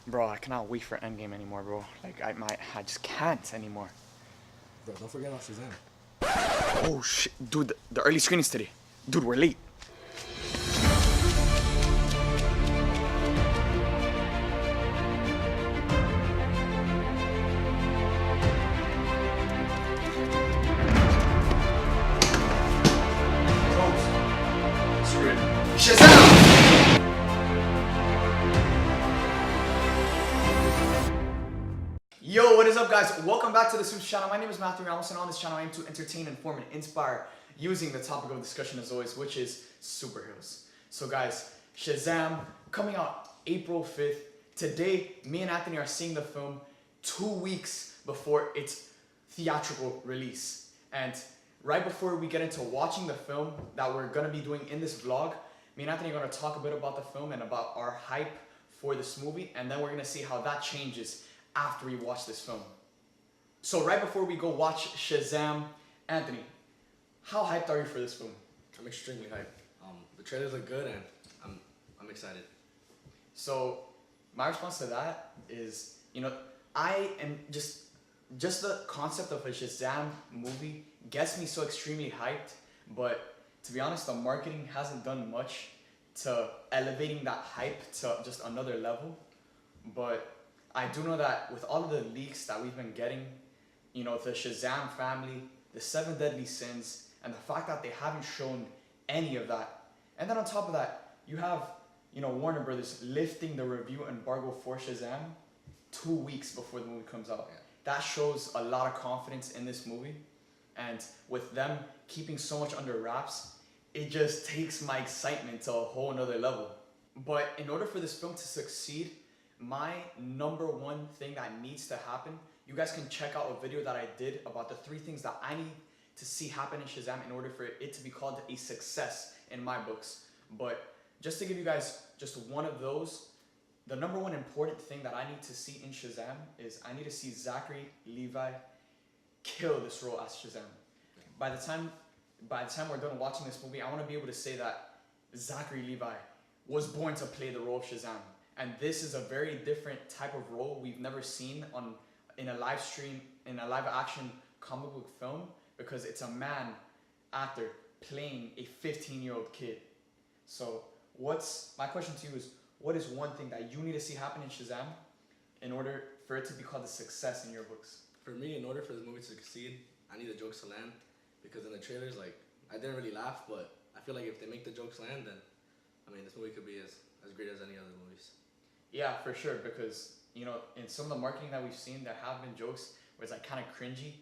Bro, I cannot wait for Endgame anymore, bro. Like, I just can't anymore. Bro, don't forget about Shazam. Oh shit, dude, the early screenings today. Dude, we're late. Screw it. Shazam! Yo, what is up, guys? Welcome back to the SUPES channel. My name is Matthew Ramos, and on this channel I aim to entertain, inform, and inspire using the topic of discussion as always, which is superheroes. So guys, Shazam coming out April 5th. Today, me and Anthony are seeing the film 2 weeks before its theatrical release. And right before we get into watching the film that we're gonna be doing in this vlog, me and Anthony are gonna talk a bit about the film and about our hype for this movie, and then we're gonna see how that changes after we watch this film. So right before we go watch Shazam, Anthony, how hyped are you for this film? I'm extremely hyped. The trailers look good, and I'm excited. So my response to that is, I am just the concept of a Shazam movie gets me so extremely hyped, but to be honest, the marketing hasn't done much to elevating that hype to just another level. But I do know that with all of the leaks that we've been getting, the Shazam family, the 7 deadly sins, and the fact that they haven't shown any of that. And then on top of that, you have, Warner Brothers lifting the review embargo for Shazam 2 weeks before the movie comes out. Yeah. That shows a lot of confidence in this movie. And with them keeping so much under wraps, it just takes my excitement to a whole nother level. But in order for this film to succeed, my number one thing that needs to happen, you guys can check out a video that I did about the 3 things that I need to see happen in Shazam in order for it to be called a success in my books. But just to give you guys just one of those, the number one important thing that I need to see in Shazam is I need to see Zachary Levi kill this role as Shazam. By the time we're done watching this movie, I want to be able to say that Zachary Levi was born to play the role of Shazam. And this is a very different type of role we've never seen in a live action comic book film, because it's a man actor playing a 15-year-old kid. So my question to you is, what is one thing that you need to see happen in Shazam in order for it to be called a success in your books? For me, in order for this movie to succeed, I need the jokes to land, because in the trailers, I didn't really laugh, but I feel like if they make the jokes land, then this movie could be as great as any other movies. Yeah, for sure, because in some of the marketing that we've seen, there have been jokes where it's kind of cringy,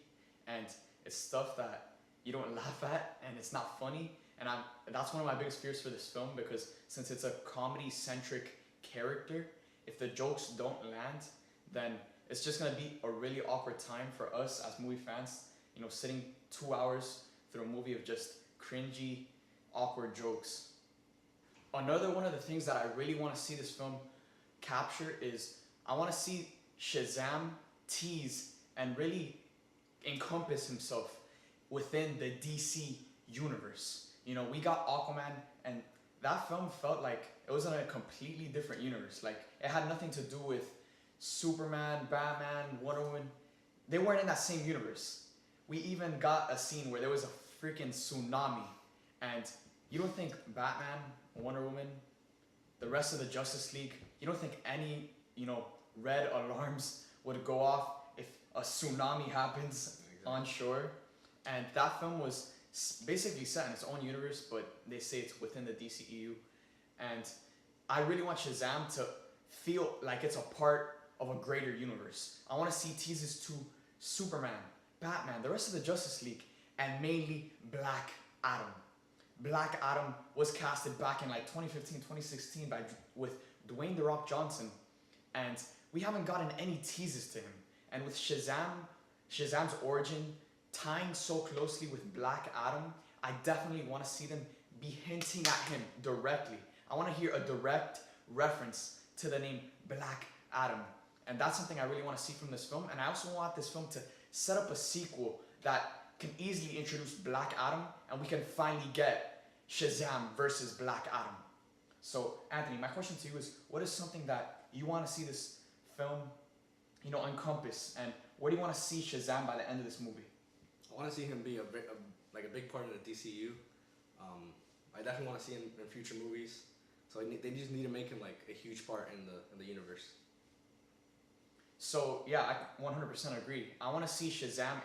and it's stuff that you don't laugh at, and it's not funny. And that's one of my biggest fears for this film, because since it's a comedy-centric character, if the jokes don't land, then it's just gonna be a really awkward time for us as movie fans, sitting 2 hours through a movie of just cringy, awkward jokes. Another one of the things that I really want to see this film capture is I want to see Shazam tease and really encompass himself within the DC universe. We got Aquaman, and that film felt like it was in a completely different universe. Like, it had nothing to do with Superman, Batman, Wonder Woman. They weren't in that same universe. We even got a scene where there was a freaking tsunami, and you don't think Batman, Wonder Woman, the rest of the Justice League, you don't think any, red alarms would go off if a tsunami happens on shore? And that film was basically set in its own universe, but they say it's within the DCEU. And I really want Shazam to feel like it's a part of a greater universe. I want to see teases to Superman, Batman, the rest of the Justice League, and mainly Black Adam. Black Adam was casted back in 2015, 2016 with Dwayne "The Rock" Johnson, and we haven't gotten any teases to him. And with Shazam's origin tying so closely with Black Adam, I definitely want to see them be hinting at him directly. I want to hear a direct reference to the name Black Adam, and that's something I really want to see from this film. And I also want this film to set up a sequel that can easily introduce Black Adam, and we can finally get Shazam versus Black Adam. So, Anthony, my question to you is, what is something that you want to see this film, encompass? And what do you want to see Shazam by the end of this movie? I want to see him be a big part of the DCU. I definitely want to see him in future movies. So they just need to make him like a huge part in the universe. So yeah, I 100% agree. I want to see Shazam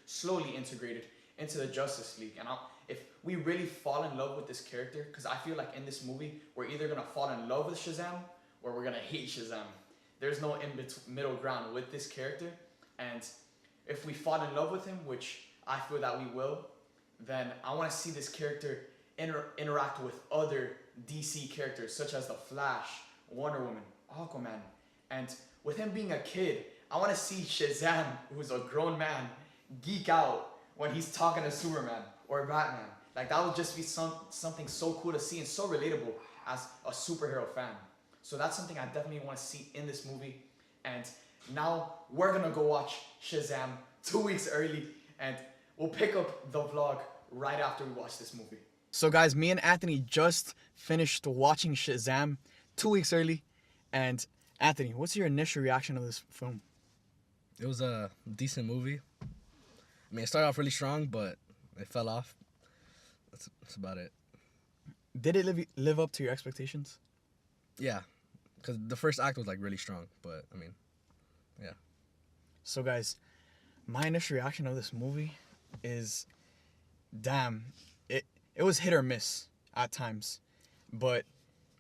slowly integrated into the Justice League. And if we really fall in love with this character, because I feel like in this movie we're either gonna fall in love with Shazam or we're gonna hate Shazam. There's no middle ground with this character. And if we fall in love with him, which I feel that we will, then I want to see this character interact with other DC characters such as the Flash, Wonder Woman, Aquaman, and with him being a kid, I want to see Shazam, who's a grown man, geek out when he's talking to Superman or Batman. Like, that would just be something so cool to see and so relatable as a superhero fan. So that's something I definitely want to see in this movie. And now we're gonna go watch Shazam 2 weeks early, and we'll pick up the vlog right after we watch this movie. So guys, me and Anthony just finished watching Shazam 2 weeks early. And Anthony, what's your initial reaction to this film? It was a decent movie. I mean, it started off really strong, but it fell off. That's about it. Did it live up to your expectations? Yeah, because the first act was like really strong, but I mean, yeah. So guys, my initial reaction to this movie is, damn, it was hit or miss at times, but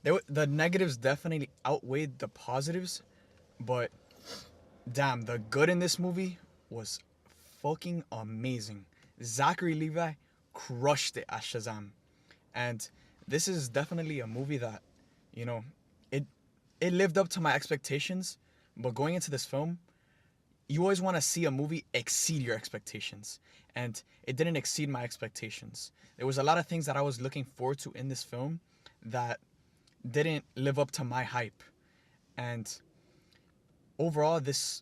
the negatives definitely outweighed the positives. But damn, the good in this movie was fucking amazing. Zachary Levi crushed it as Shazam, and this is definitely a movie that, it lived up to my expectations. But going into this film, you always want to see a movie exceed your expectations, and it didn't exceed my expectations. There was a lot of things that I was looking forward to in this film that didn't live up to my hype. And overall, this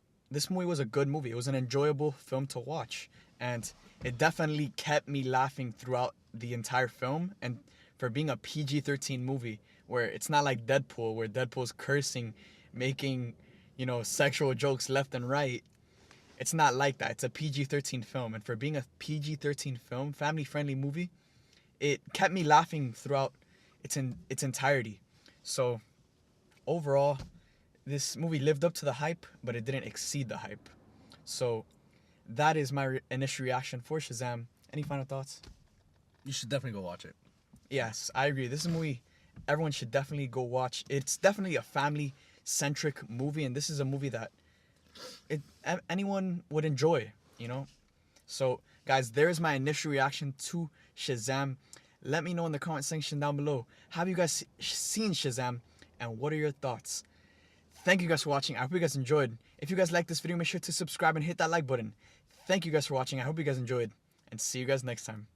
movie was a good movie. It was an enjoyable film to watch, and it definitely kept me laughing throughout the entire film. And for being a PG-13 movie, where it's not like Deadpool, where Deadpool's cursing, making, sexual jokes left and right. It's not like that. It's a PG-13 film. And for being a PG-13 film, family-friendly movie, it kept me laughing throughout its entirety. So overall, this movie lived up to the hype, but it didn't exceed the hype. So that is my initial reaction for Shazam. Any final thoughts? You should definitely go watch it. Yes, I agree. This is a movie everyone should definitely go watch. It's definitely a family-centric movie, and this is a movie that anyone would enjoy, So, guys, there's my initial reaction to Shazam. Let me know in the comment section down below. Have you guys seen Shazam, and what are your thoughts? Thank you guys for watching. I hope you guys enjoyed. If you guys liked this video, make sure to subscribe and hit that like button. Thank you guys for watching. I hope you guys enjoyed, and see you guys next time.